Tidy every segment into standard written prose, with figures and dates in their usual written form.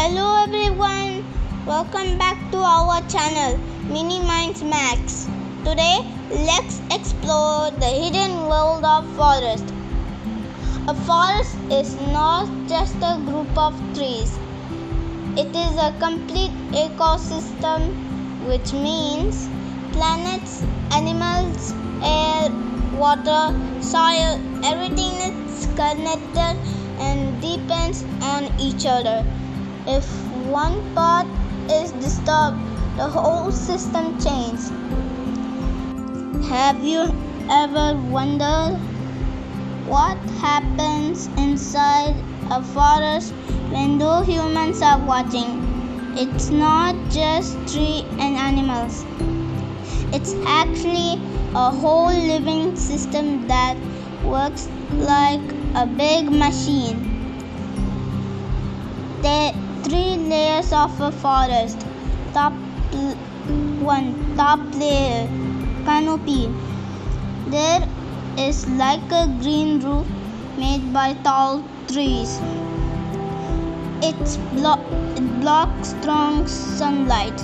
Hello everyone, welcome back to our channel Mini Minds Max. Today let's explore the hidden world of forest. A forest is not just a group of trees. It is a complete ecosystem, which means planets, animals, air, water, soil, everything is connected and depends on each other. If one part is disturbed, the whole system changes. Have you ever wondered what happens inside a forest when no humans are watching? It's not just trees and animals. It's actually a whole living system that works like a big machine. There are three layers of a forest. Top layer, canopy. There is like a green roof made by tall trees. It blocks strong sunlight.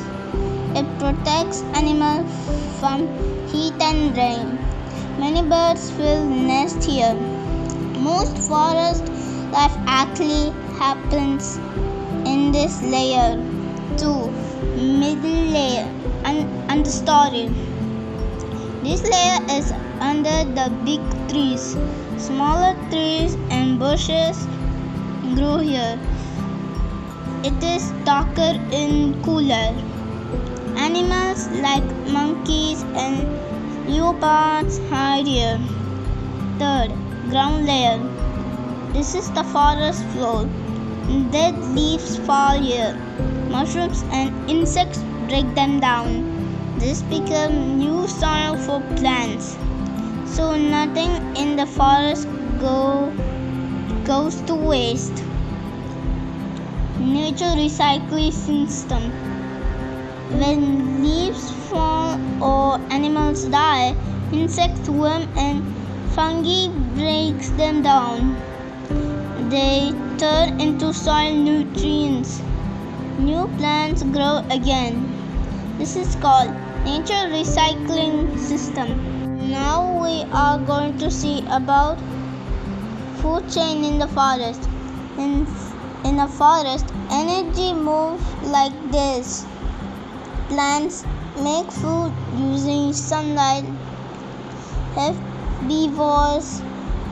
It protects animals from heat and rain. Many birds will nest here. Most forest life actually happens in this layer. 2. Middle layer, understory. This layer is under the big trees. Smaller trees and bushes grow here. It is darker and cooler. Animals like monkeys and leopards hide here. 3rd. Ground layer. This is the forest floor. Dead leaves fall here. Mushrooms and insects break them down. This becomes new soil for plants. So nothing in the forest goes to waste. Nature recycling system. When leaves fall or animals die, insects, worms and fungi breaks them down. They turn into soil nutrients. New plants grow again. This is called nature recycling system. Now we are going to see about food chain in the forest. In a forest, energy moves like this. Plants make food using sunlight. Herbivores,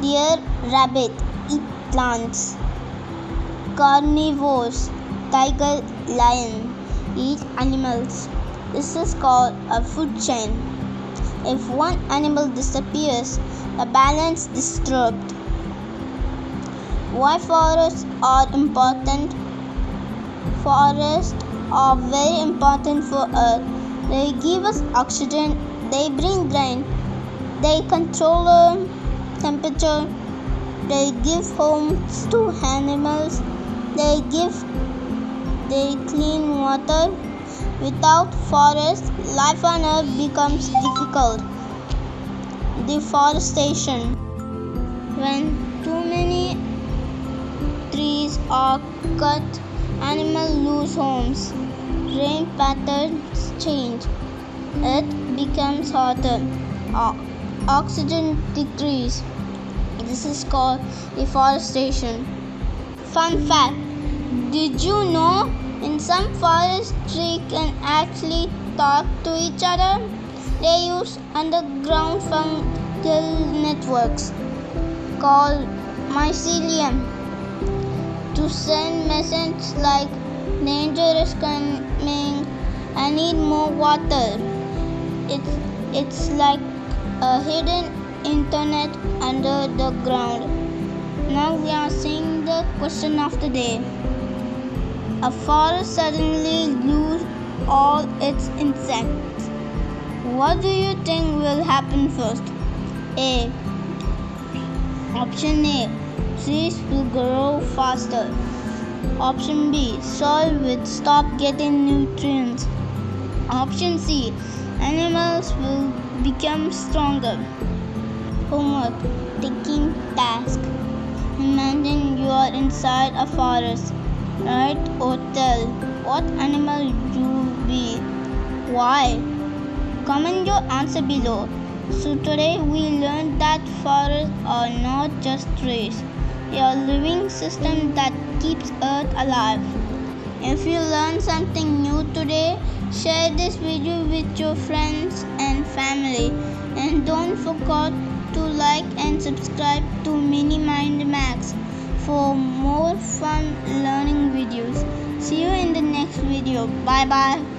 deer, rabbit eat plants. Carnivores, tiger, lion eat animals. This is called a food chain. If one animal disappears, the balance is disturbed. Why forests are important? Forests are very important for Earth. They give us oxygen, they bring rain, they control the temperature, they give homes to animals, they clean water. Without forests, life on Earth becomes difficult. Deforestation. When too many trees are cut, animals lose homes. Rain patterns change. Earth becomes hotter. Oxygen decreases. This is called deforestation. Fun fact: did you know in some forests trees can actually talk to each other? They use underground fungal networks called mycelium to send messages like danger is coming, I need more water. It's like a hidden internet under the ground. Now we are seeing the question of the day. A forest suddenly loses all its insects. What do you think will happen first? Option A. Trees will grow faster. Option B. Soil will stop getting nutrients. Option C. Animals will become stronger. Homework. Taking task. Imagine you are inside a forest. Write or tell what animal you be. Why? Comment your answer below. So today we learned that forests are not just trees. They are living systems that keeps Earth alive. If you learned something new today, share this video with your friends and family. And don't forget to like and subscribe to Mini Mind Max for more fun learning videos. See you in the next video. Bye bye.